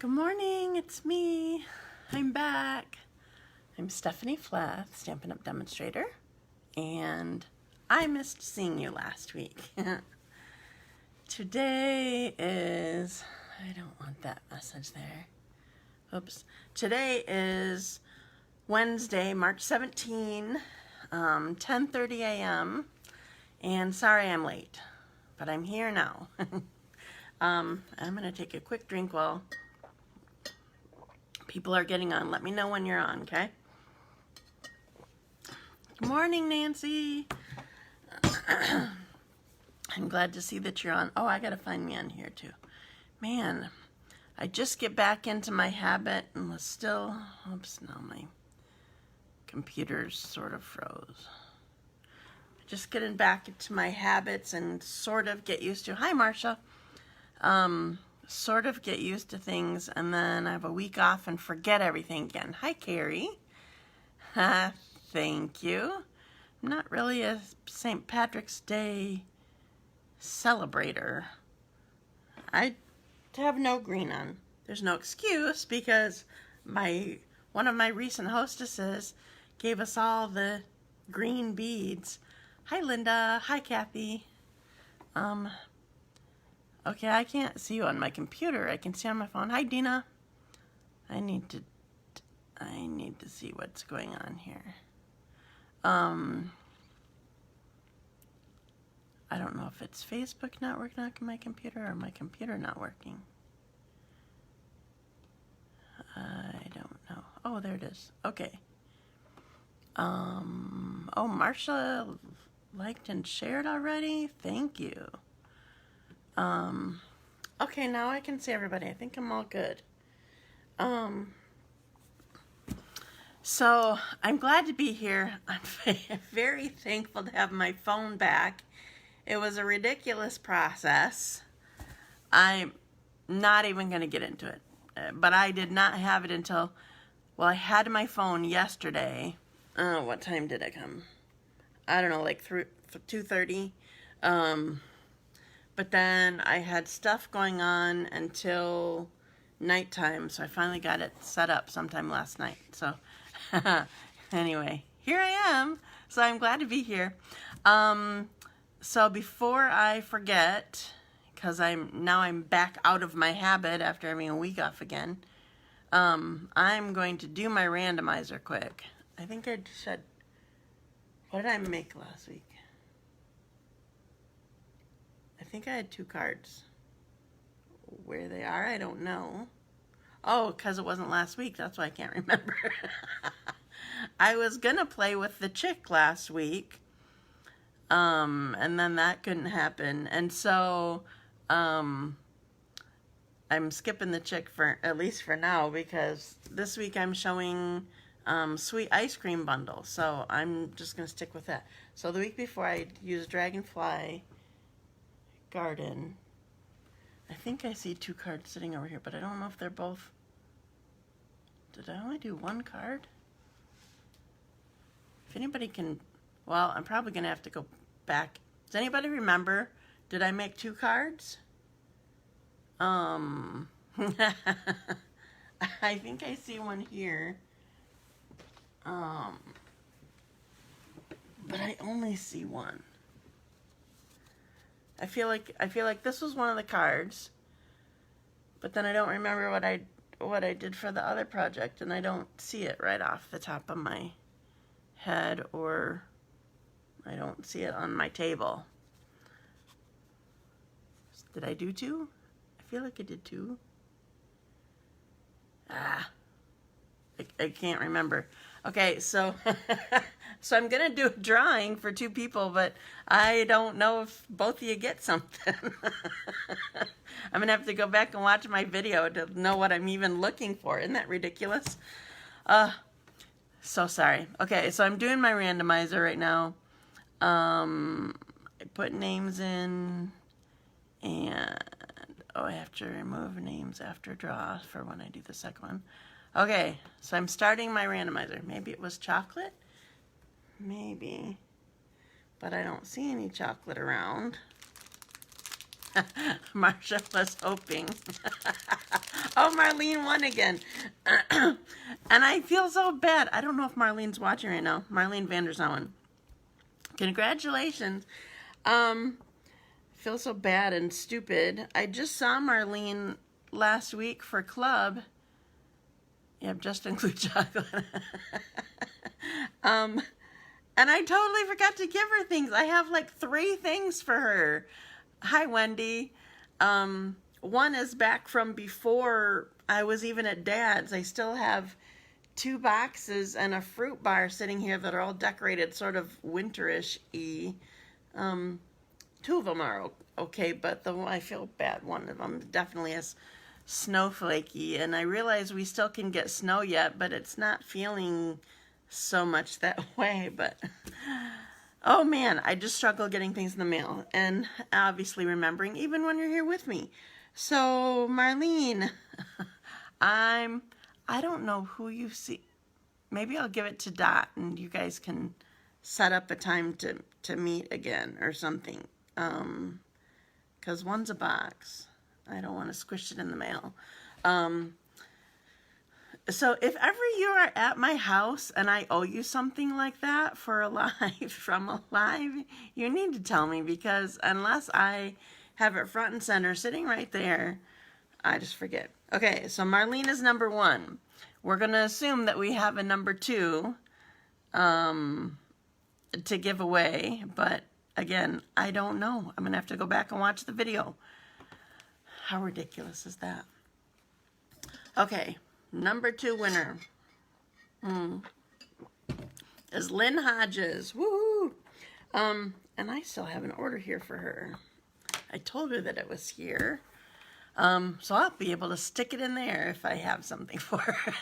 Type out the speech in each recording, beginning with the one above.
Good morning, it's me. I'm back. I'm Stephanie Flath, Stampin' Up! Demonstrator, and I missed seeing you last week. Today is, I don't want that message there. Oops. Today is Wednesday, March 17, 10:30 a.m., and sorry I'm late, but I'm here now. I'm going to take a quick drink while people are getting on. Let me know when you're on, okay? Good morning, Nancy. I'm glad to see that you're on. Oh, I gotta find me on here too. Man, I just get back into my habit and was still, oops, now my computer's sort of froze. Just getting back into my habits and sort of get used to, hi Marsha, sort of get used to things, and then I have a week off and forget everything again. Hi, Carrie. Thank you. I'm not really a St. Patrick's Day celebrator. I have no green on. There's no excuse because one of my recent hostesses gave us all the green beads. Hi, Linda. Hi, Kathy. Okay, I can't see you on my computer. I can see on my phone. Hi, Dina. I need to see what's going on here. I don't know if it's Facebook not working on my computer or my computer not working. I don't know. Oh, there it is. Okay. Oh, Marsha liked and shared already. Thank you. Okay, now I can see everybody. I think I'm all good. So I'm glad to be here. I'm very thankful to have my phone back. It was a ridiculous process. I'm not even going to get into it, but I did not have it until, well, I had my phone yesterday. What time did it come? I don't know, like 2:30. But then I had stuff going on until nighttime, so I finally got it set up sometime last night. So anyway, here I am. So I'm glad to be here. So before I forget, because I'm back out of my habit after having a week off again, I'm going to do my randomizer quick. I think I said, what did I make last week? I think I had 2 cards. Where they are, I don't know. Oh, because it wasn't last week. That's why I can't remember. I was going to play with the chick last week. And then that couldn't happen. And so I'm skipping the chick for at least for now, because this week I'm showing sweet ice cream bundle. So I'm just going to stick with that. So the week before I used Dragonfly Garden. I think I see 2 cards sitting over here, but I don't know if they're both. Did I only do 1 card? If anybody can, well, I'm probably going to have to go back. Does anybody remember? Did I make 2 cards? I think I see one here. But I only see 1. I feel like this was one of the cards, but then I don't remember what I did for the other project, and I don't see it right off the top of my head, or I don't see it on my table. Did I do 2? I feel like I did 2. I can't remember. Okay, so so I'm gonna do a drawing for 2 people, but I don't know if both of you get something. I'm gonna have to go back and watch my video to know what I'm even looking for. Isn't that ridiculous? So sorry. Okay, so I'm doing my randomizer right now. I put names in, and I have to remove names after draw for when I do the second one. Okay, so I'm starting my randomizer. Maybe it was chocolate? Maybe. But I don't see any chocolate around. Marsha was hoping. Oh, Marlene won again. And I feel so bad. I don't know if Marlene's watching right now. Marlene VanderZouwen. Congratulations. Feel so bad and stupid. I just saw Marlene last week for club. Yep, just include chocolate. And I totally forgot to give her things. I have like 3 things for her. Hi, Wendy. One is back from before I was even at Dad's. I still have 2 boxes and a fruit bar sitting here that are all decorated sort of winterish-y. 2 of them are okay, but the one I feel bad, one of them definitely is snowflakey, and I realize we still can get snow yet, but it's not feeling so much that way. But oh man, I just struggle getting things in the mail, and obviously remembering even when you're here with me. So Marlene, I don't know who you see. Maybe I'll give it to Dot and you guys can set up a time to meet again or something. Because one's a box. I don't want to squish it in the mail. So if ever you are at my house and I owe you something like that for a live, from a live, you need to tell me, because unless I have it front and center sitting right there, I just forget. Okay, so Marlene is number 1. We're going to assume that we have a number 2 to give away, but again, I don't know. I'm going to have to go back and watch the video. How ridiculous is that? Okay, number 2 winner is Lynn Hodges. Woohoo! And I still have an order here for her. I told her that it was here. So I'll be able to stick it in there if I have something for her.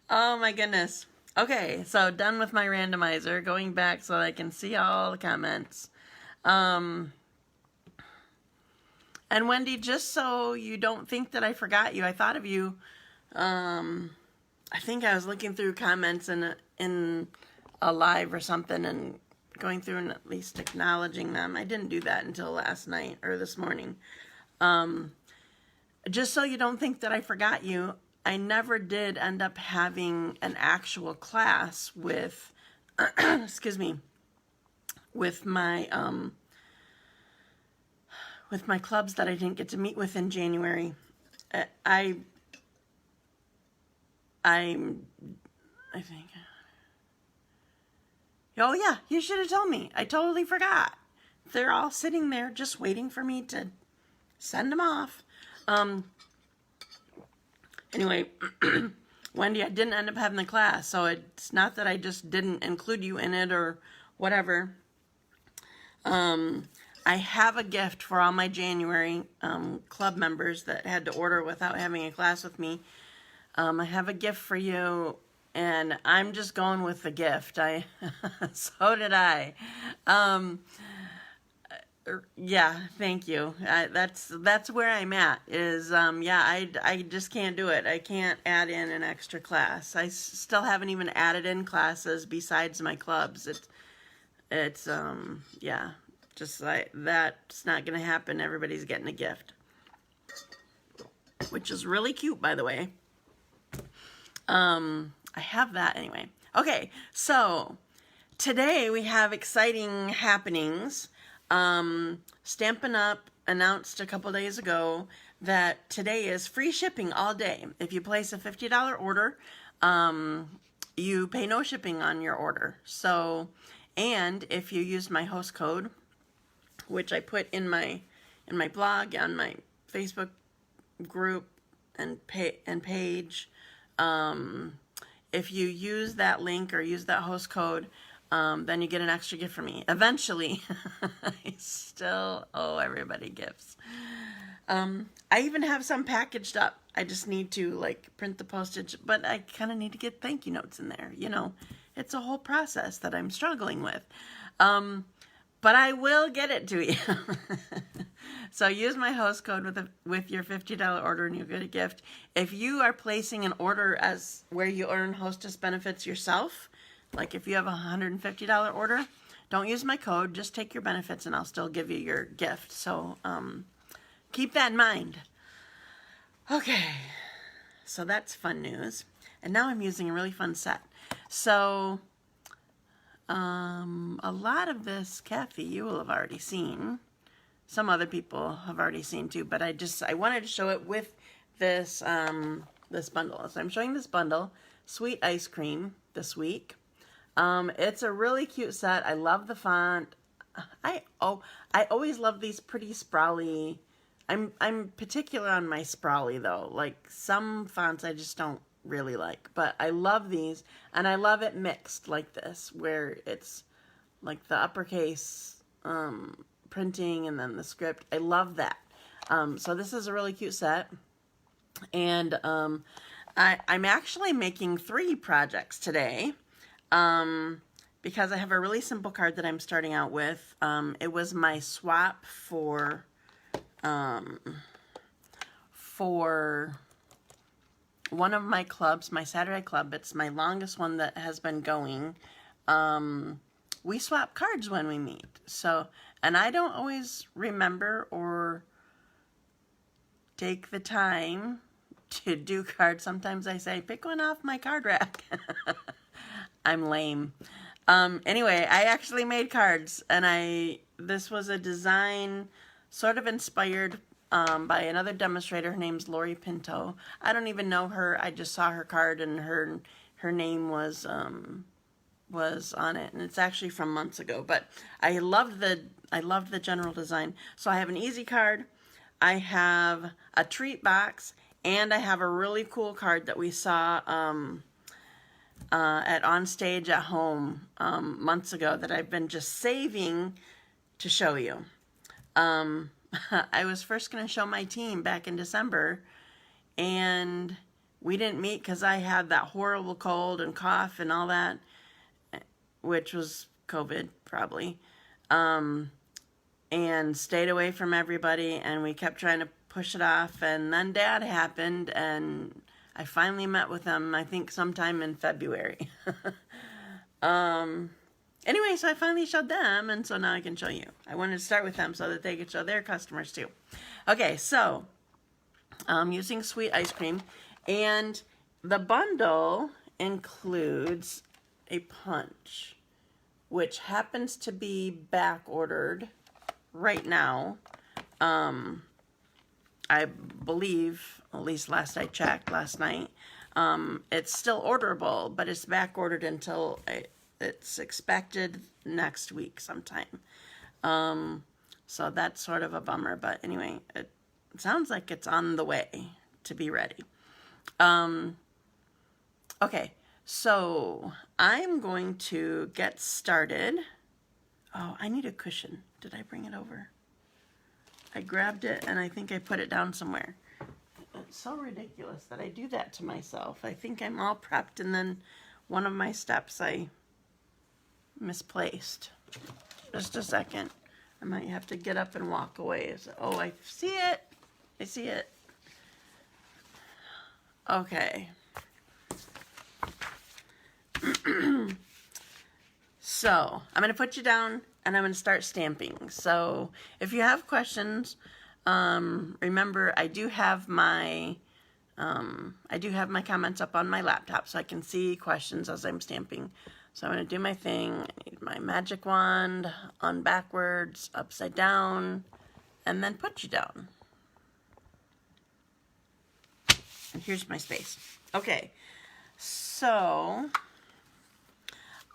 Oh my goodness. Okay, so done with my randomizer. Going back so I can see all the comments. And Wendy, just so you don't think that I forgot you, I thought of you. I think I was looking through comments in a live or something and going through and at least acknowledging them. I didn't do that until last night or this morning. Just so you don't think that I forgot you, I never did end up having an actual class with, excuse me, with my clubs that I didn't get to meet with in January. I think. Oh yeah, you should have told me. I totally forgot. They're all sitting there just waiting for me to send them off. Anyway, Wendy, I didn't end up having the class, so it's not that I just didn't include you in it or whatever. I have a gift for all my January club members that had to order without having a class with me. I have a gift for you, and I'm just going with the gift. So did I. Yeah, thank you. That's where I'm at. Is yeah, I just can't do it. I can't add in an extra class. I still haven't even added in classes besides my clubs. It's yeah, just like that's not gonna happen. Everybody's getting a gift, which is really cute, by the way. I have that anyway. Okay, so today we have exciting happenings. Stampin' Up! Announced a couple days ago that today is free shipping all day. If you place a $50 order, you pay no shipping on your order. So, and if you use my host code, which I put in my blog, on my Facebook group and page, if you use that link or use that host code, then you get an extra gift from me. Eventually, I still owe everybody gifts. I even have some packaged up. I just need to like print the postage, but I kind of need to get thank you notes in there. You know, it's a whole process that I'm struggling with. But I will get it to you. So use my host code with your $50 order and you'll get a gift. If you are placing an order as where you earn hostess benefits yourself, like if you have a $150 order, don't use my code, just take your benefits and I'll still give you your gift. So keep that in mind. Okay, so that's fun news. And now I'm using a really fun set. So, a lot of this, Kathy, you will have already seen. Some other people have already seen too, but I wanted to show it with this, this bundle. So I'm showing this bundle, Sweet Ice Cream, this week. It's a really cute set. I love the font. I always love these pretty sprawly. I'm particular on my sprawly though. Like some fonts I just don't really like, but I love these, and I love it mixed like this, where it's like the uppercase printing and then the script. I love that. So this is a really cute set, and I'm actually making 3 projects today. Because I have a really simple card that I'm starting out with. It was my swap for one of my clubs, my Saturday club. It's my longest one that has been going. We swap cards when we meet. So, and I don't always remember or take the time to do cards. Sometimes I say, pick one off my card rack. I'm lame. Anyway, I actually made cards, and this was a design sort of inspired by another demonstrator. Her name's Lori Pinto. I don't even know her. I just saw her card, and her name was on it, and it's actually from months ago. But I loved the general design. So I have an easy card, I have a treat box, and I have a really cool card that we saw at On Stage at Home months ago that I've been just saving to show you. I was first going to show my team back in December, and we didn't meet because I had that horrible cold and cough and all that, which was COVID probably, and stayed away from everybody, and we kept trying to push it off, and then Dad happened, and I finally met with them, I think sometime in February. Anyway, so I finally showed them, and so now I can show you. I wanted to start with them so that they could show their customers too. Okay, so I'm using Sweet Ice Cream, and the bundle includes a punch, which happens to be back ordered right now. I believe, at least last I checked last night, it's still orderable, but it's back ordered until it's expected next week sometime. So that's sort of a bummer, but anyway, it sounds like it's on the way to be ready. Okay, so I'm going to get started. Oh, I need a cushion. Did I bring it over? I grabbed it and I think I put it down somewhere. It's so ridiculous that I do that to myself. I think I'm all prepped, and then one of my steps I misplaced. Just a second. I might have to get up and walk away. Oh, I see it. I see it. Okay. So, I'm going to put you down, and I'm going to start stamping. So, if you have questions, remember I do have my comments up on my laptop, so I can see questions as I'm stamping. So I'm going to do my thing. I need my magic wand, on backwards, upside down, and then put you down. And here's my space. Okay, so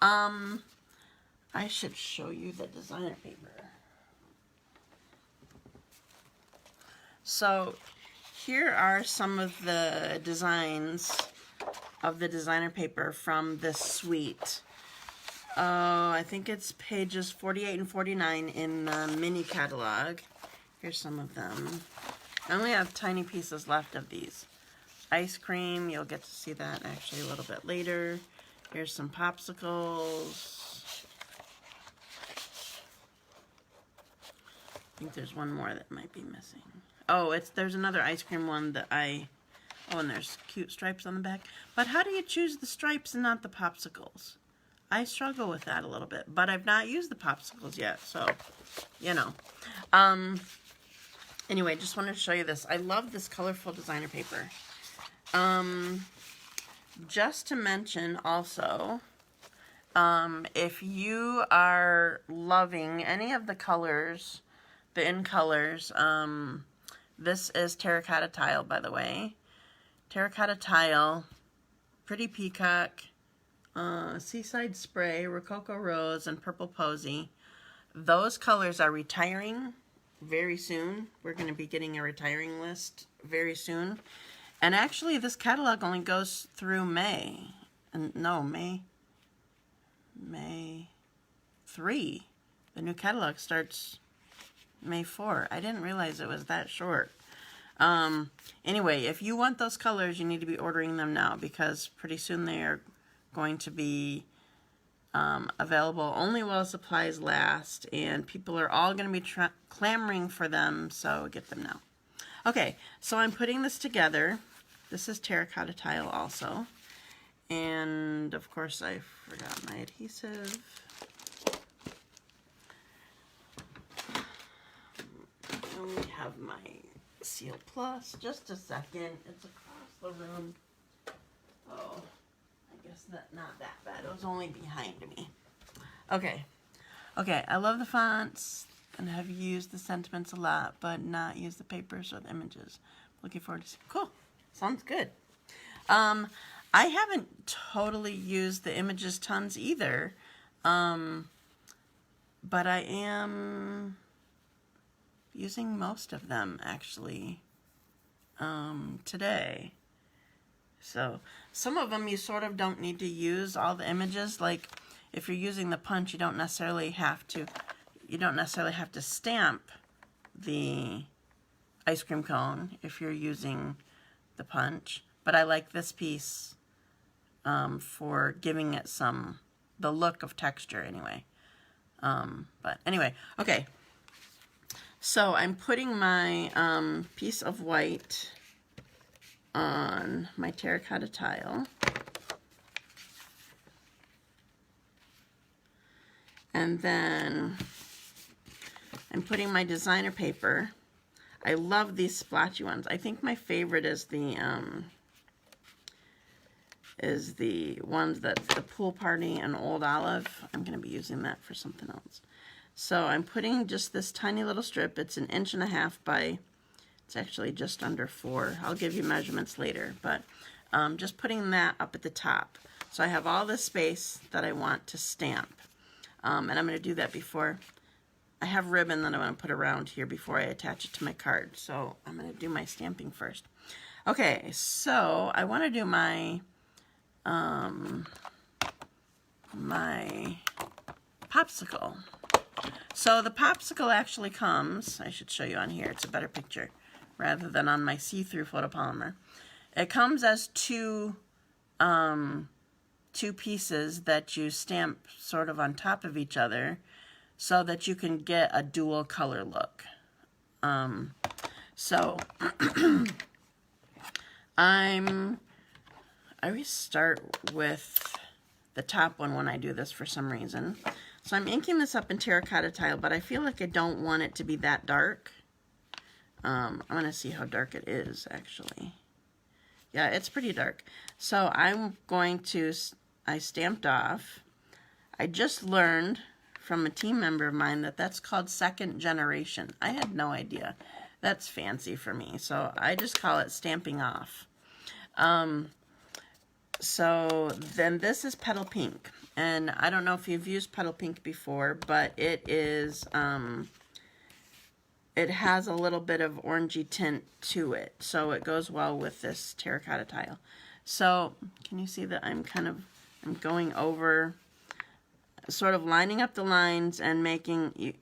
I should show you the designer paper. So here are some of the designs of the designer paper from this suite. I think it's pages 48 and 49 in the mini catalog. Here's some of them. I only have tiny pieces left of these. Ice cream, you'll get to see that actually a little bit later. Here's some popsicles. I think there's one more that might be missing. Oh, there's another ice cream one that oh, and there's cute stripes on the back. But how do you choose the stripes and not the popsicles? I struggle with that a little bit, but I've not used the popsicles yet, so, you know. Anyway, just wanted to show you this. I love this colorful designer paper. Just to mention also, if you are loving any of the colors, the in colors, this is Terracotta Tile, by the way. Terracotta Tile, Pretty Peacock, Seaside Spray, Rococo Rose, and Purple Posy. Those colors are retiring very soon. We're going to be getting a retiring list very soon. And actually, this catalog only goes through May. No, May 3. The new catalog starts May 4. I didn't realize it was that short. Anyway, if you want those colors, you need to be ordering them now, because pretty soon they are going to be available only while supplies last, and people are all going to be clamoring for them, so get them now. Okay, so I'm putting this together. This is Terracotta Tile also, and of course I forgot my adhesive. I only have my Seal Plus. Just a second, it's across the room. Oh, I guess not that bad. It was only behind me. Okay, I love the fonts and have used the sentiments a lot, but not used the papers or the images. Looking forward to seeing. Cool, sounds good. I haven't totally used the images tons either, but I am using most of them actually today. So some of them you sort of don't need to use all the images. Like if you're using the punch, you don't necessarily have to stamp the ice cream cone if you're using the punch. But I like this piece for giving it the look of texture anyway. But anyway, okay. So I'm putting my piece of white on my terracotta tile. And then I'm putting my designer paper. I love these splotchy ones. I think my favorite is the ones that's the Pool Party and Old Olive. I'm going to be using that for something else. So I'm putting just this tiny little strip. It's 1.5 inches by, it's actually just under 4. I'll give you measurements later, but just putting that up at the top. So I have all this space that I want to stamp. And I'm going to do that before. I have ribbon that I want to put around here before I attach it to my card. So I'm going to do my stamping first. Okay, so I want to do my my popsicle. So the popsicle actually comes, I should show you on here, it's a better picture, rather than on my see-through photopolymer. It comes as two pieces that you stamp sort of on top of each other so that you can get a dual color look. So I always start with the top one when I do this for some reason. So I'm inking this up in terracotta tile, but I feel like I don't want it to be that dark. I want to see how dark it is, actually. Yeah, it's pretty dark. So I'm going to, I stamped off. I just learned from a team member of mine that that's called second generation. I had no idea. That's fancy for me. So I just call it stamping off. So then this is Petal Pink. And I don't know if you've used Petal Pink before, but it is, it has a little bit of orangey tint to it. So it goes well with this terracotta tile. So can you see that I'm going over, sort of lining up the lines and making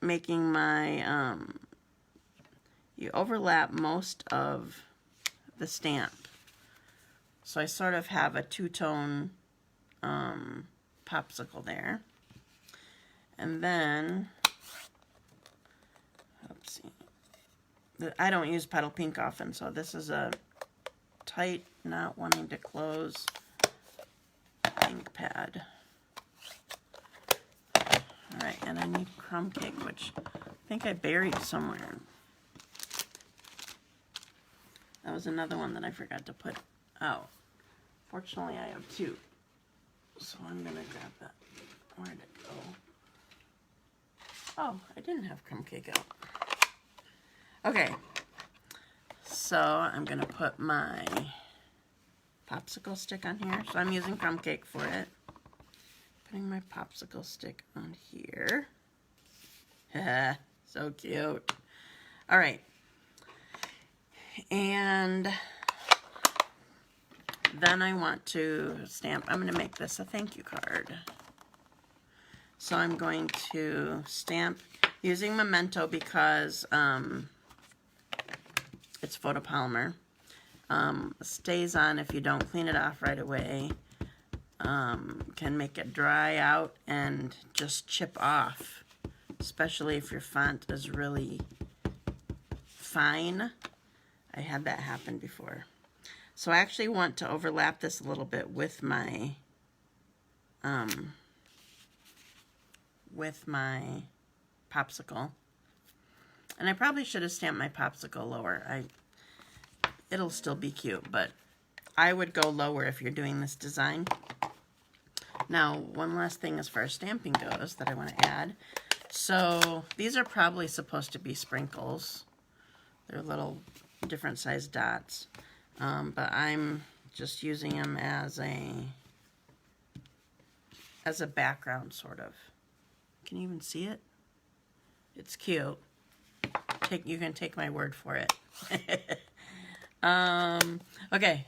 my, you overlap most of the stamp. So I sort of have a two-tone popsicle there. And then, let's see. I don't use Petal Pink often, so this is a tight, not wanting to close ink pad. Alright, and I need crumb cake, which I think I buried somewhere. That was another one that I forgot to put out. Fortunately, I have two. So I'm going to grab that. Where'd it go? Oh, I didn't have crumb cake out. Okay. So I'm going to put my popsicle stick on here. So I'm using crumb cake for it. Putting my popsicle stick on here. So cute. All right. And then I want to stamp. I'm going to make this a thank you card. So I'm going to stamp using Memento because it's photopolymer. Stays on if you don't clean it off right away. Can make it dry out and just chip off, especially if your font is really fine. I had that happen before. So I actually want to overlap this a little bit with my popsicle. And I probably should have stamped my popsicle lower. It'll still be cute, but I would go lower if you're doing this design. Now, one last thing as far as stamping goes that I want to add. So these are probably supposed to be sprinkles. They're little different sized dots. But I'm just using them as a background, sort of. Can you even see it? It's cute. You can take my word for it. Okay.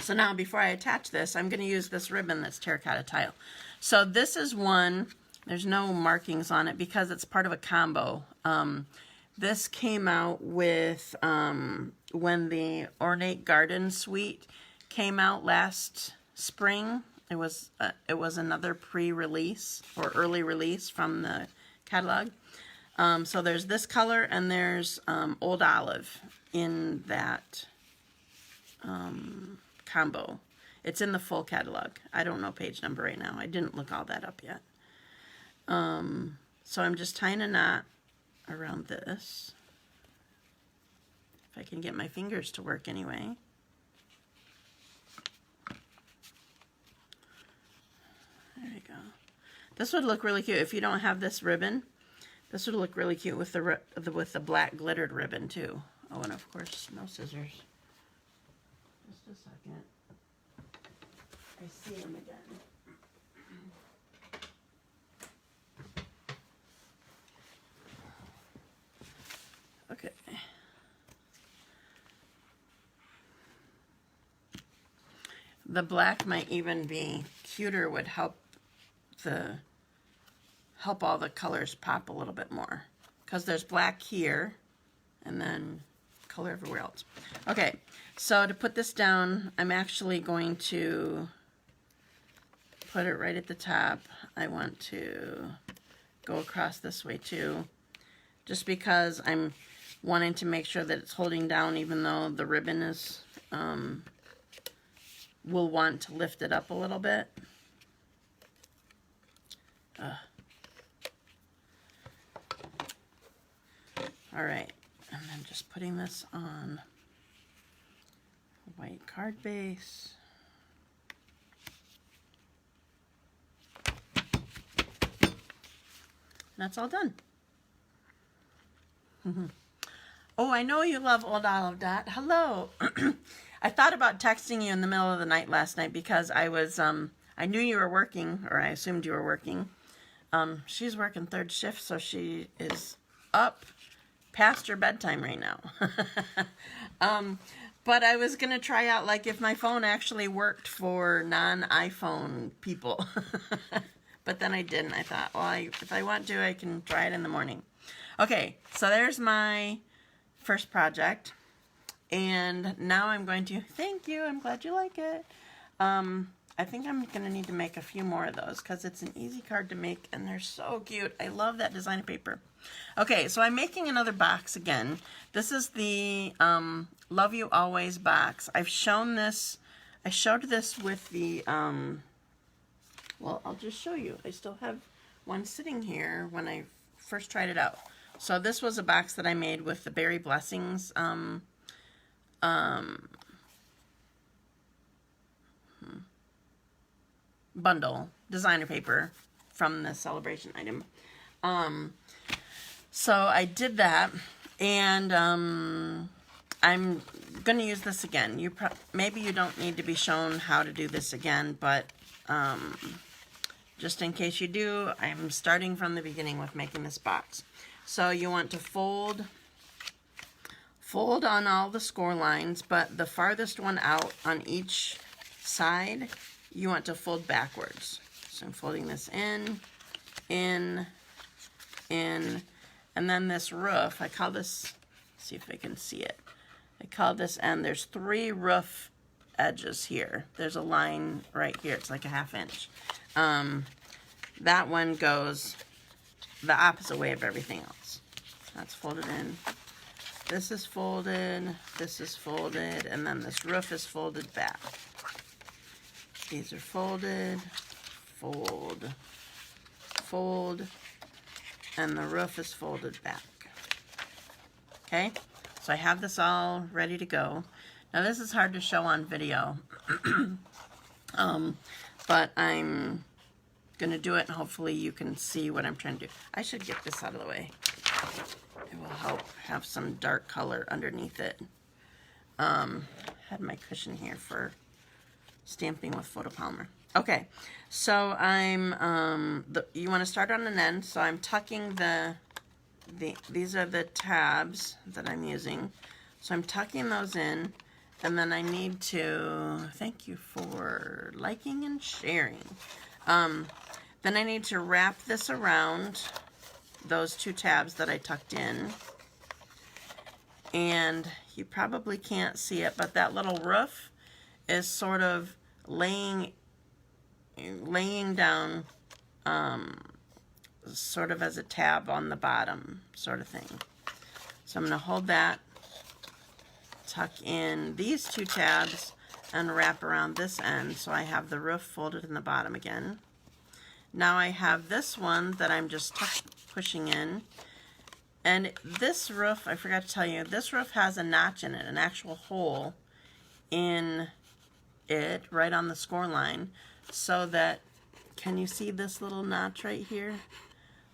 So now before I attach this, I'm going to use this ribbon that's Terracotta Tile. So this is one, there's no markings on it because it's part of a combo. This came out with when the Ornate Garden Suite came out last spring. It was another pre-release or early release from the catalog. So there's this color and there's Old Olive in that combo. It's in the full catalog. I don't know page number right now. I didn't look all that up yet. So I'm just tying a knot around this. If I can get my fingers to work anyway. There we go. This would look really cute if you don't have this ribbon. This would look really cute with the black glittered ribbon too. Oh, and of course, no scissors. Just a second. I see them again. Okay. The black might even be cuter, would help all the colors pop a little bit more. Because there's black here and then color everywhere else. Okay, so to put this down, I'm actually going to put it right at the top. I want to go across this way too, just because I'm wanting to make sure that it's holding down, even though the ribbon is will want to lift it up a little bit. All right, and then just putting this on a white card base. That's all done. Oh, I know you love Old Olive Dot. Hello. I thought about texting you in the middle of the night last night because I was, I knew you were working, or I assumed you were working. She's working third shift, so she is up past her bedtime right now. But I was going to try out, like, if my phone actually worked for non-iPhone people. But then I didn't. I thought, well, if I want to, I can try it in the morning. Okay, so there's my first project. And now I'm going to, thank you, I'm glad you like it. I think I'm going to need to make a few more of those because it's an easy card to make and they're so cute. I love that design paper. Okay, so I'm making another box again. This is the Love You Always box. I've shown this, I showed this with the, well, I'll just show you. I still have one sitting here when I first tried it out. So this was a box that I made with the Berry Blessings bundle designer paper from the celebration item. So I did that, and I'm going to use this again. Maybe you don't need to be shown how to do this again, but just in case you do, I'm starting from the beginning with making this box. So you want to fold on all the score lines, but the farthest one out on each side, you want to fold backwards. So I'm folding this in, and then this roof, I call this, see if I can see it. I call this end. There's 3 roof edges here. There's a line right here. It's like a 1/2 inch. That one goes the opposite way of everything else. That's folded in. This is folded, and then this roof is folded back. These are folded, fold, fold, and the roof is folded back. Okay, so I have this all ready to go. Now this is hard to show on video, but I'm going to do it, and hopefully you can see what I'm trying to do. I should get this out of the way. It will help have some dark color underneath it. Had my cushion here for stamping with photopolymer. Okay, so you want to start on an end, so I'm tucking these are the tabs that I'm using. So I'm tucking those in, and then I need to, thank you for liking and sharing. Then I need to wrap this around those 2 tabs that I tucked in. And you probably can't see it, but that little roof is sort of laying down sort of as a tab on the bottom sort of thing. So I'm going to hold that, tuck in these 2 tabs, and wrap around this end so I have the roof folded in the bottom again. Now I have this one that I'm just pushing in, and this roof, I forgot to tell you, this roof has a notch in it, an actual hole in it right on the score line, so that, can you see this little notch right here?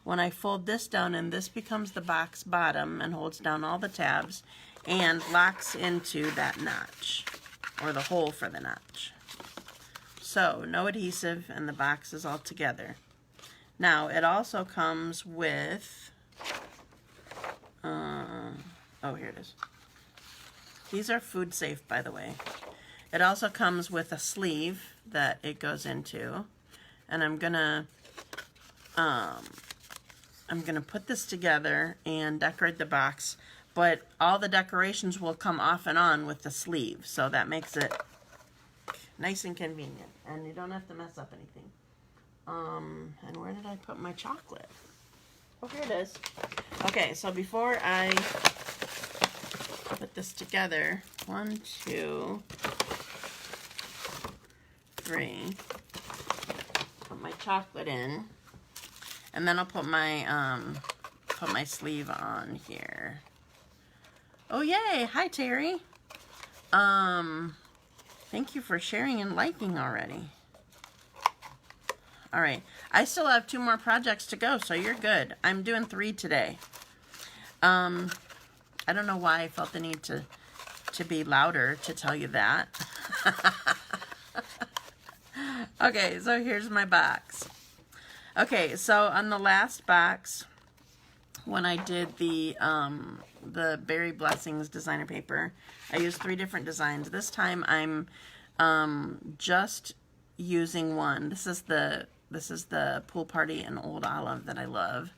When I fold this down, and this becomes the box bottom and holds down all the tabs and locks into that notch, or the hole for the notch. So no adhesive, and the box is all together. Now it also comes with, oh, here it is. These are food safe, by the way. It also comes with a sleeve that it goes into, and I'm gonna put this together and decorate the box, but all the decorations will come off and on with the sleeve, so that makes it nice and convenient, and you don't have to mess up anything. And where did I put my chocolate? Oh, here it is. Okay, so before I put this together, 1, 2, 3, put my chocolate in, and then I'll put my sleeve on here. Oh, yay! Hi, Terry. Thank you for sharing and liking already. All right, I still have 2 more projects to go, so you're good. I'm doing 3 today. I don't know why I felt the need to be louder to tell you that. Okay, so here's my box. Okay, so on the last box, when I did the Berry Blessings designer paper, I used 3 different designs. This time I'm just using one. This is the Pool Party and Old Olive that I love.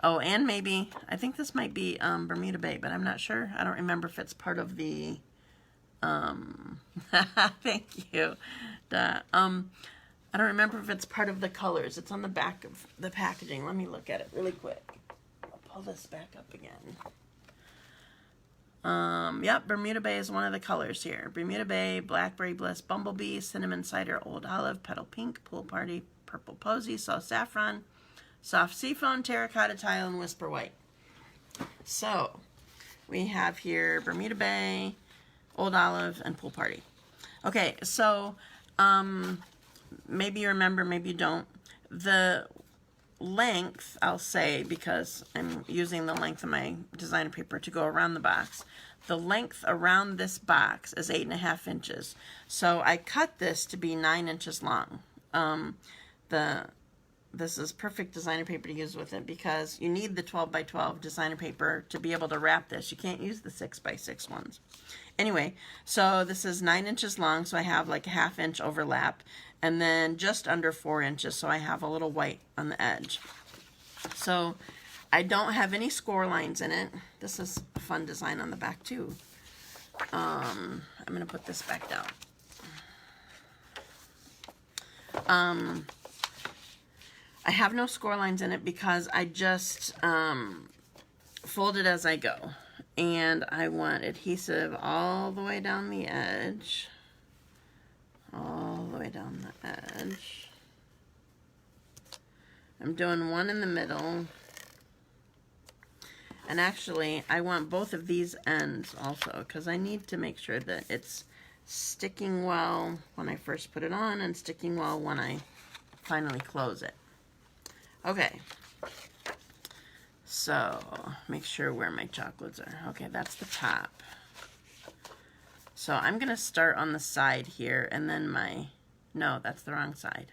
Oh, and maybe, I think this might be Bermuda Bay, but I'm not sure. I don't remember if it's part of the, thank you. I don't remember if it's part of the colors. It's on the back of the packaging. Let me look at it really quick. I'll pull this back up again. Yep, Bermuda Bay is one of the colors here. Bermuda Bay, Blackberry Bliss, Bumblebee, Cinnamon Cider, Old Olive, Petal Pink, Pool Party, Purple Posy, Soft Saffron, Soft Seafoam, Terracotta Tile, and Whisper White. So we have here Bermuda Bay, Old Olive, and Pool Party. Okay, so maybe you remember, maybe you don't. The length, I'll say, because I'm using the length of my designer paper to go around the box. The length around this box is 8.5 inches. So I cut this to be 9 inches long. This is perfect designer paper to use with it because you need the 12 by 12 designer paper to be able to wrap this. You can't use the 6 by 6 ones. Anyway, so this is 9 inches long, so I have like a 1/2 inch overlap, and then just under 4 inches, so I have a little white on the edge. So I don't have any score lines in it. This is a fun design on the back too. I'm going to put this back down. I have no score lines in it because I just fold it as I go. And I want adhesive all the way down the edge. All the way down the edge. I'm doing one in the middle. And actually, I want both of these ends also because I need to make sure that it's sticking well when I first put it on and sticking well when I finally close it. Okay, so make sure where my chocolates are. Okay, that's the top. So I'm going to start on the side here and then no, that's the wrong side.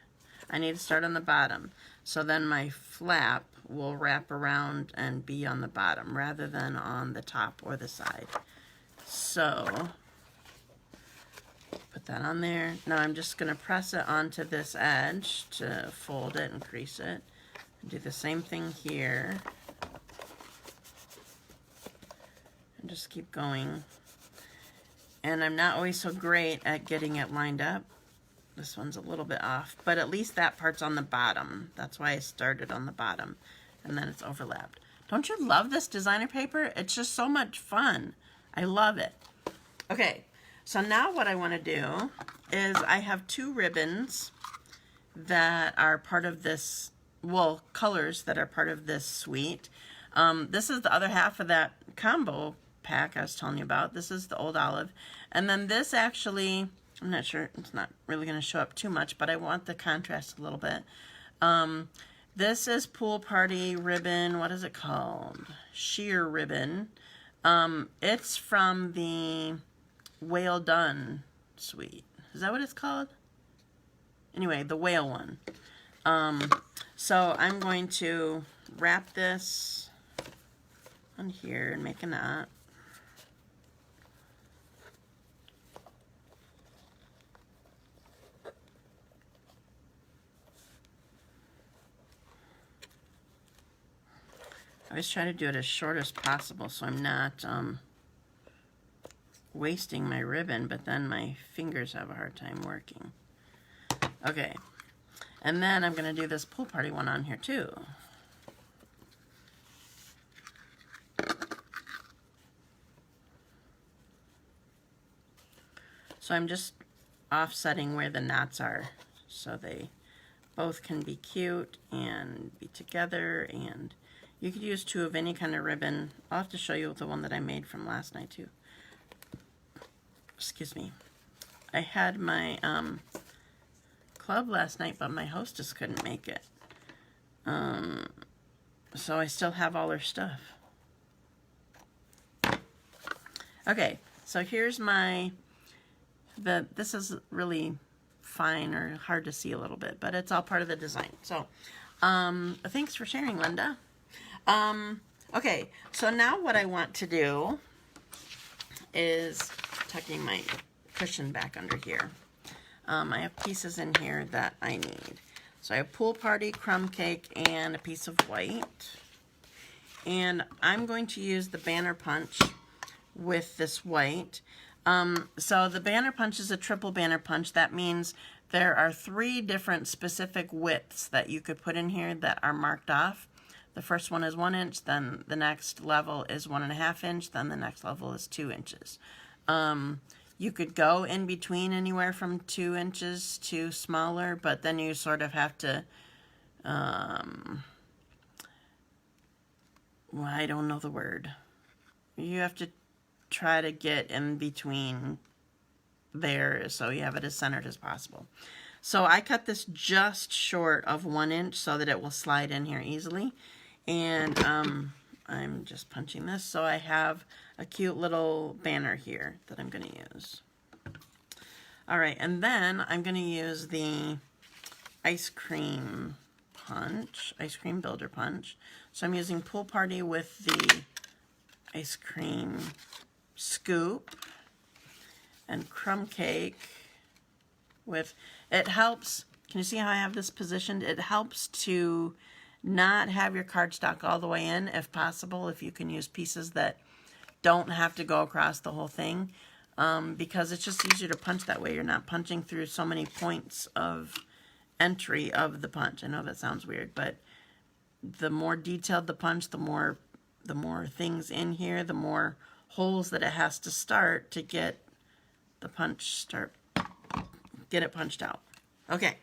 I need to start on the bottom. So then my flap will wrap around and be on the bottom rather than on the top or the side. So put that on there. Now I'm just going to press it onto this edge to fold it and crease it. Do the same thing here. And just keep going. And I'm not always so great at getting it lined up. This one's a little bit off, but at least that part's on the bottom. That's why I started on the bottom. And then it's overlapped. Don't you love this designer paper? It's just so much fun. I love it. Okay, so now what I want to do is I have 2 ribbons that are part of this, well, colors that are part of this suite. This is the other half of that combo pack I was telling you about. This is the Old Olive. And then this actually, I'm not sure, it's not really going to show up too much, but I want the contrast a little bit. This is Pool Party ribbon. What is it called? Sheer ribbon. It's from the Whale Done suite. Is that what it's called? Anyway, the whale one. So I'm going to wrap this on here and make a knot. I always try to do it as short as possible so I'm not wasting my ribbon, but then my fingers have a hard time working. Okay, and then I'm going to do this Pool Party one on here too. So I'm just offsetting where the knots are so they both can be cute and be together, and you could use 2 of any kind of ribbon. I'll have to show you the one that I made from last night too. Excuse me. I had my club last night, but my hostess couldn't make it. So I still have all her stuff. Okay, so here's my, this is really fine or hard to see a little bit, but it's all part of the design. So thanks for sharing, Linda. Okay, so now what I want to do is tucking my cushion back under here. I have pieces in here that I need. So I have Pool Party, Crumb Cake, and a piece of white. And I'm going to use the banner punch with this white. So the banner punch is a triple banner punch. That means there are 3 different specific widths that you could put in here that are marked off. The first one is 1 inch, then the next level is 1.5 inch, then the next level is 2 inches. You could go in between anywhere from 2 inches to smaller, but then you sort of have to, well, I don't know the word. you have to try to get in between there so you have it as centered as possible. So I cut this just short of 1 inch so that it will slide in here easily. And I'm just punching this so I have a cute little banner here that I'm going to use. All right, and then I'm going to use the ice cream punch, ice cream builder punch. So I'm using Pool Party with the ice cream scoop and crumb cake with, it helps, can you see how I have this positioned? It helps to not have your cardstock all the way in, if possible, if you can use pieces that don't have to go across the whole thing, because it's just easier to punch that way. You're not punching through so many points of entry of the punch. I know that sounds weird, but the more detailed the punch, the more things in here, the more holes that it has to start to get the punch get it punched out. Okay.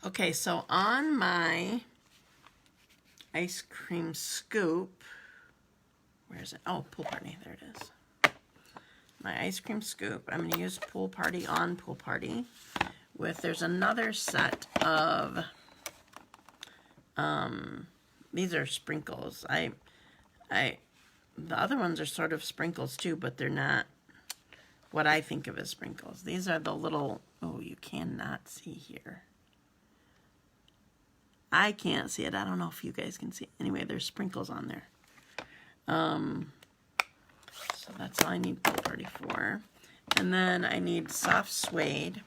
Okay, so on my ice cream scoop, where is it? Oh, Pool Party, there it is. My ice cream scoop, I'm going to use Pool Party on Pool Party with, there's another set of, these are sprinkles. The other ones are sort of sprinkles too, but they're not what I think of as sprinkles. These are the little, oh, you cannot see here. I can't see it. I don't know if you guys can see it. Anyway, there's sprinkles on there. So that's all I need Pool Party for. And then I need soft suede.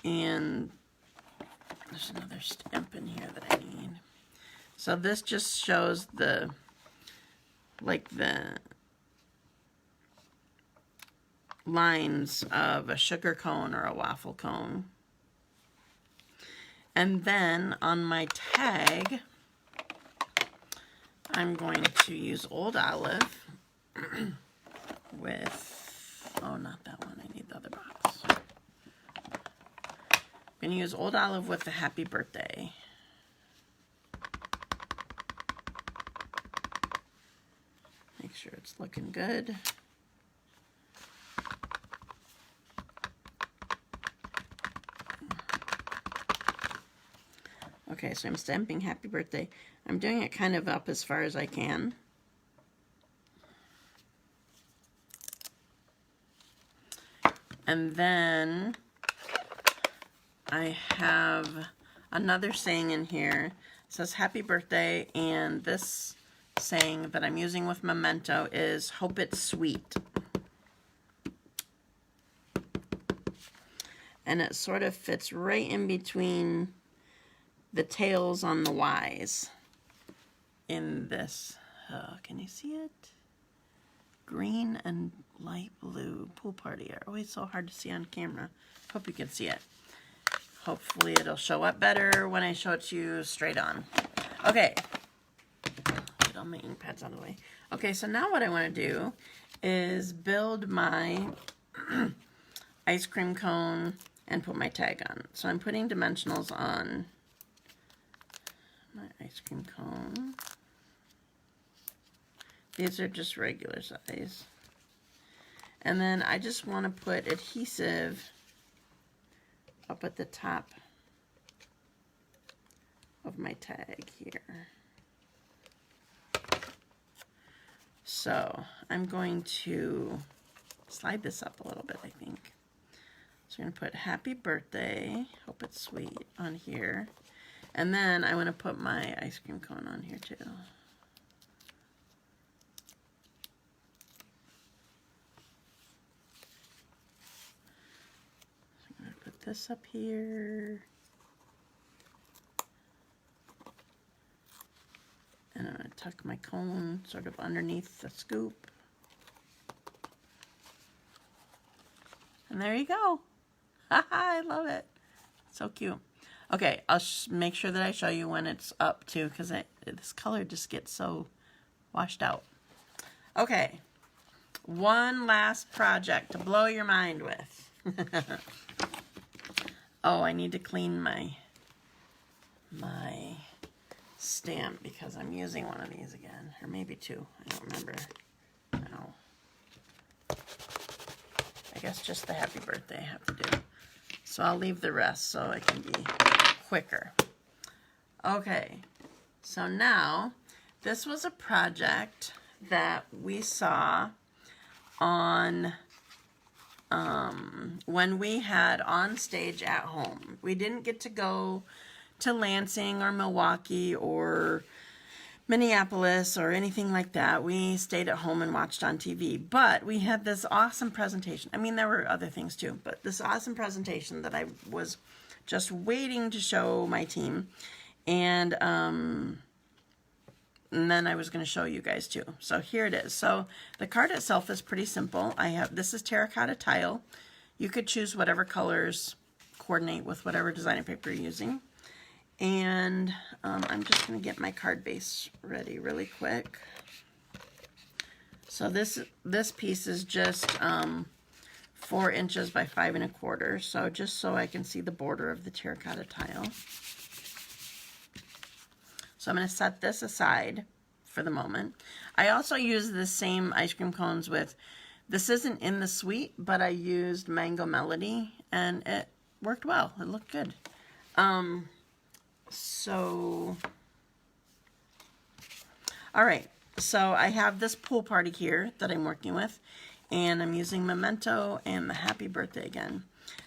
And there's another stamp in here that I need. So this just shows the, like the lines of a sugar cone or a waffle cone. And then on my tag, I'm going to use Old Olive with, oh, not that one, I need the other box. I'm going to use Old Olive with the Happy Birthday. Make sure it's looking good. Okay, so I'm stamping Happy Birthday. I'm doing it kind of up as far as I can. And then I have another saying in here. It says Happy Birthday, and this saying that I'm using with Memento is Hope It's Sweet. And it sort of fits right in between the tails on the Y's in this. Can you see it? Green and light blue. Pool Party are always so hard to see on camera. Hope you can see it. Hopefully it'll show up better when I show it to you straight on. Okay. Get all my ink pads out of the way. Okay, so now what I want to do is build my ice cream cone and put my tag on. So I'm putting dimensionals on my ice cream cone. These are just regular size. And then I just want to put adhesive up at the top of my tag here. So I'm going to slide this up a little bit, I think. So I'm going to put Happy Birthday, Hope It's Sweet on here. And then I want to put my ice cream cone on here too. So I'm going to put this up here. And I'm going to tuck my cone sort of underneath the scoop. And there you go. I love it. So cute. Okay, I'll make sure that I show you when it's up too, because this color just gets so washed out. Okay, one last project to blow your mind with. Oh, I need to clean my my stamp because I'm using one of these again, or maybe two. I don't remember now. I guess just the happy birthday I have to do. So I'll leave the rest so I can be quicker. Okay, so now this was a project that we saw on when we had On Stage at Home. We didn't get to go to Lansing or Milwaukee or Minneapolis or anything like that. We stayed at home and watched on TV. But we had this awesome presentation. I mean, there were other things too, but this awesome presentation that I was just waiting to show my team. And then I was going to show you guys too. So here it is. So the card itself is pretty simple. This is Terracotta Tile. You could choose whatever colors coordinate with whatever designer paper you're using. And I'm just going to get my card base ready really quick. So this piece is just 4 inches by 5 1/4. So just so I can see the border of the terracotta tile. So I'm going to set this aside for the moment. I also use the same ice cream cones with, this isn't in the suite, but I used Mango Melody and it worked well. It looked good. So, all right. So I have this pool party here that I'm working with, and I'm using Memento and the Happy Birthday again.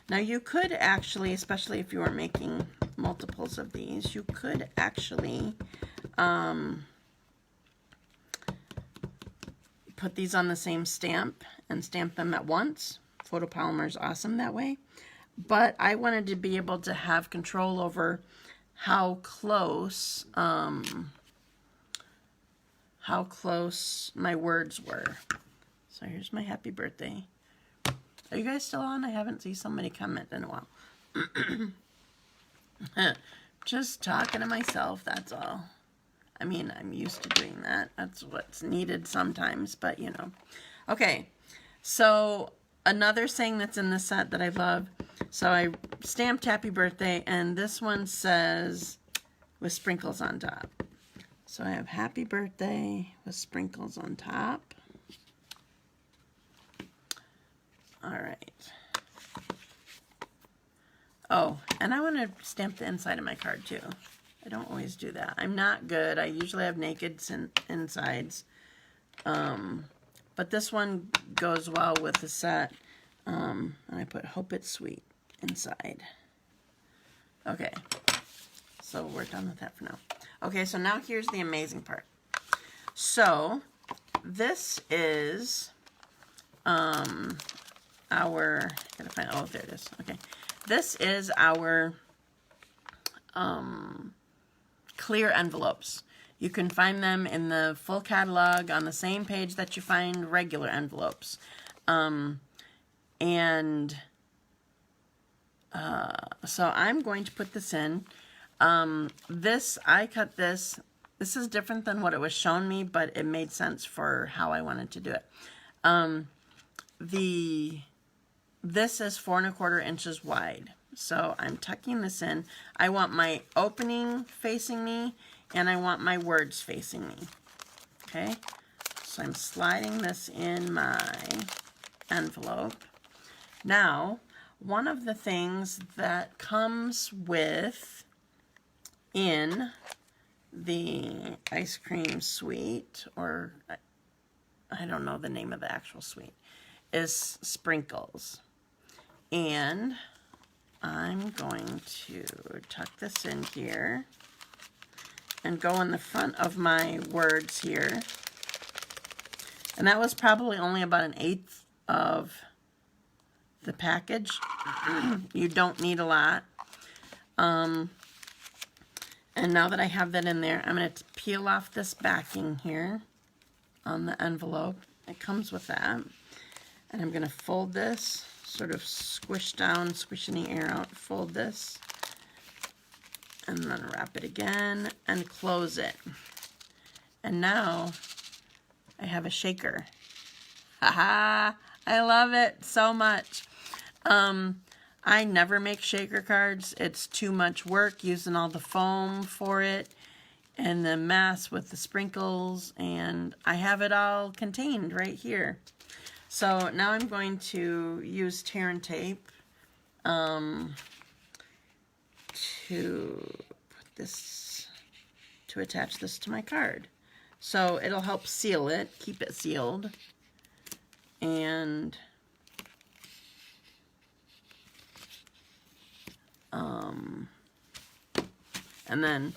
Now you could actually, especially if you were making multiples of these, you could actually put these on the same stamp and stamp them at once. Photopolymer is awesome that way. But I wanted to be able to have control over how close my words were. So here's my happy birthday. Are you guys still on? I haven't seen somebody comment in a while. Just talking to myself, that's all. I mean, I'm used to doing that. That's what's needed sometimes, but you know. Okay, so another saying that's in the set that I love. So I stamped happy birthday, and this one says with sprinkles on top. So I have happy birthday with sprinkles on top. All right. Oh, and I want to stamp the inside of my card too. I don't always do that. I'm not good. I usually have naked insides. But this one goes well with the set. And I put Hope It's Sweet inside. Okay. So we're done with that for now. Okay, so now here's the amazing part. So this is gotta find, oh, there it is. Okay. This is our clear envelopes. You can find them in the full catalog on the same page that you find regular envelopes. So I'm going to put this in. I cut this. This is different than what it was shown me, but it made sense for how I wanted to do it. This is 4 1/4 inches wide. So I'm tucking this in. I want my opening facing me, and I want my words facing me. Okay? So I'm sliding this in my envelope. Now, one of the things that comes with in the ice cream suite, or I don't know the name of the actual suite, is sprinkles. And I'm going to tuck this in here and go in the front of my words here. And that was probably only about 1/8 of the package. You don't need a lot. And now that I have that in there, I'm going to peel off this backing here on the envelope. It comes with that. And I'm going to fold this, sort of squish down, squish any air out, fold this, and then wrap it again and close it. And now I have a shaker. Haha! I love it so much. I never make shaker cards. It's too much work using all the foam for it and the mess with the sprinkles, and I have it all contained right here. So now I'm going to use tear and tape to put this, to attach this to my card. So it'll help seal it, keep it sealed. And then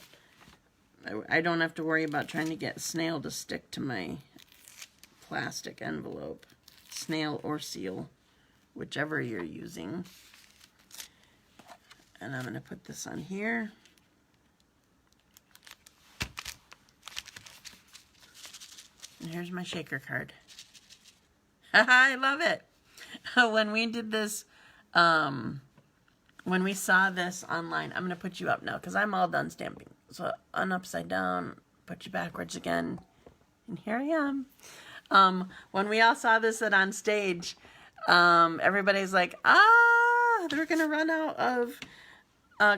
I don't have to worry about trying to get snail to stick to my plastic envelope. Snail or seal, whichever you're using. And I'm going to put this on here. And here's my shaker card. I love it. When we did this, when we saw this online, I'm going to put you up now because I'm all done stamping. So upside down, put you backwards again, and here I am. When we all saw this on stage, everybody's like, they're going to run out of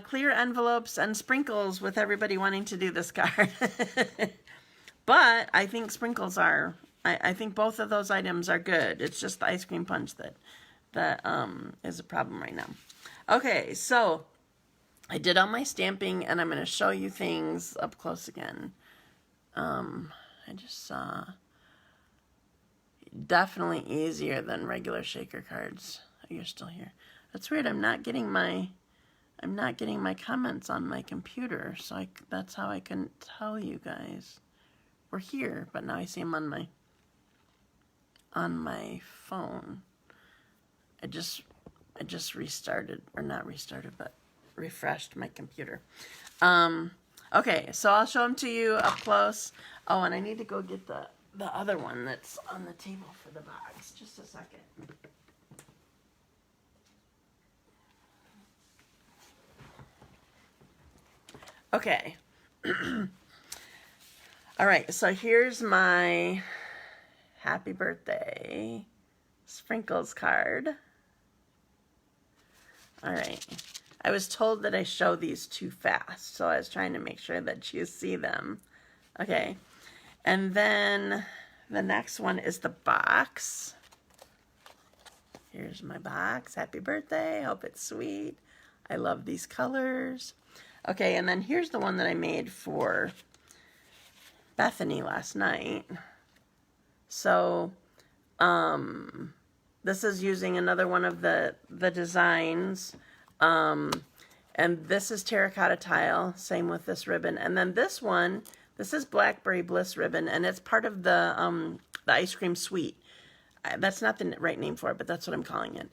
clear envelopes and sprinkles with everybody wanting to do this card. But I think sprinkles are, I think both of those items are good. It's just the ice cream punch that is a problem right now. Okay, so I did all my stamping, and I'm going to show you things up close again. I just saw definitely easier than regular shaker cards. You're still here. That's weird. I'm not getting my comments on my computer, so that's how I couldn't tell you guys we're here. But now I see them on my phone. I just restarted, or not restarted, but refreshed my computer. Okay, so I'll show them to you up close. Oh, and I need to go get the other one that's on the table for the box. Just a second. Okay. All right, so here's my happy birthday sprinkles card. All right. I was told that I show these too fast, so I was trying to make sure that you see them. Okay. And then the next one is the box. Here's my box. Happy birthday. Hope it's sweet. I love these colors. Okay, and then here's the one that I made for Bethany last night. So, this is using another one of the designs. And this is Terracotta Tile, same with this ribbon. And then this one, this is Blackberry Bliss ribbon, and it's part of the ice cream suite. That's not the right name for it, but that's what I'm calling it.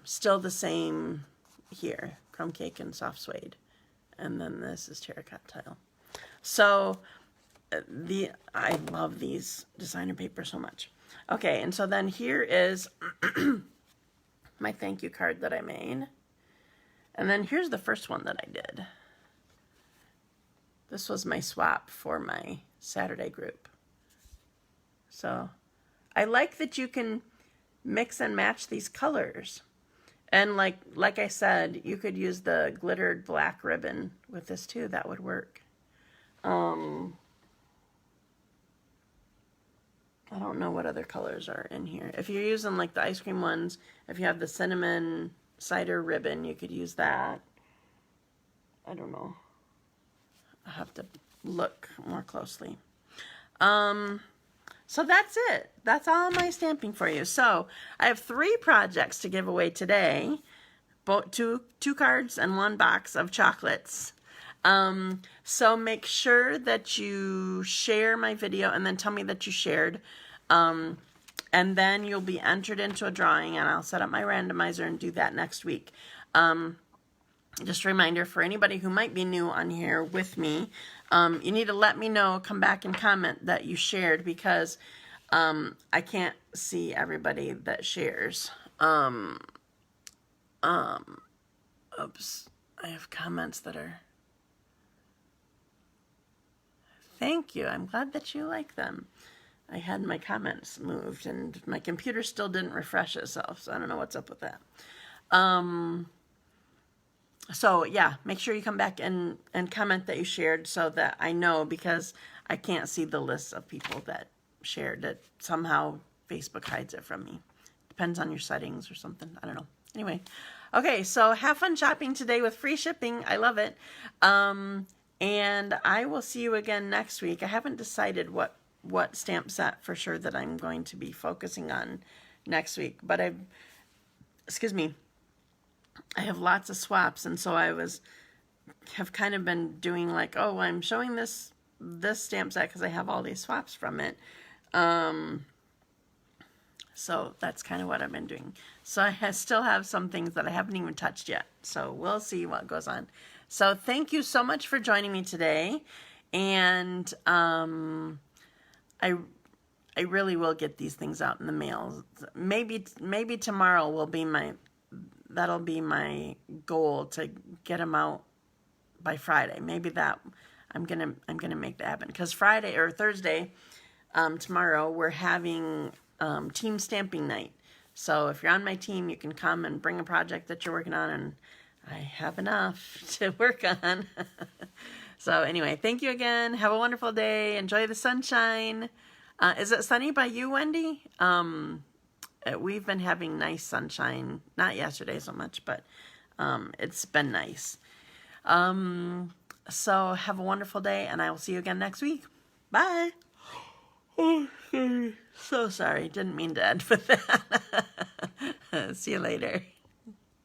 Still the same here, crumb cake and soft suede. And then this is Terracotta Tile. So, I love these designer papers so much. Okay, and so then here is my thank you card that I made. And then here's the first one that I did. This was my swap for my Saturday group. So I like that you can mix and match these colors. And like I said, you could use the glittered black ribbon with this too. That would work. I don't know what other colors are in here. If you're using like the ice cream ones, if you have the cinnamon cider ribbon, you could use that. I don't know. I'll have to look more closely. So that's it. That's all my stamping for you. So I have 3 projects to give away today. Both two cards and 1 box of chocolates. So make sure that you share my video and then tell me that you shared. And then you'll be entered into a drawing, and I'll set up my randomizer and do that next week. Just a reminder for anybody who might be new on here with me, you need to let me know, come back and comment that you shared, because I can't see everybody that shares. Oops, I have comments that are... Thank you. I'm glad that you like them. I had my comments moved, and my computer still didn't refresh itself, so I don't know what's up with that. So yeah, make sure you come back and comment that you shared so that I know, because I can't see the list of people that shared it. Somehow Facebook hides it from me. Depends on your settings or something. I don't know. Anyway, okay, so have fun shopping today with free shipping. I love it. And I will see you again next week. I haven't decided what stamp set for sure that I'm going to be focusing on next week, but excuse me, I have lots of swaps, and so have kind of been doing like, oh, I'm showing this stamp set because I have all these swaps from it. So that's kind of what I've been doing. So I still have some things that I haven't even touched yet. So we'll see what goes on. So thank you so much for joining me today. And I really will get these things out in the mail. Maybe tomorrow will be that'll be my goal, to get them out by Friday. Maybe that I'm gonna make that happen, because Friday or Thursday, tomorrow, we're having team stamping night. So if you're on my team, you can come and bring a project that you're working on, and I have enough to work on. So anyway, thank you again. Have a wonderful day. Enjoy the sunshine. Is it sunny by you, Wendy? We've been having nice sunshine. Not yesterday so much, but it's been nice. So have a wonderful day, and I will see you again next week. Bye. Oh, sorry. So sorry. Didn't mean to end with that. See you later.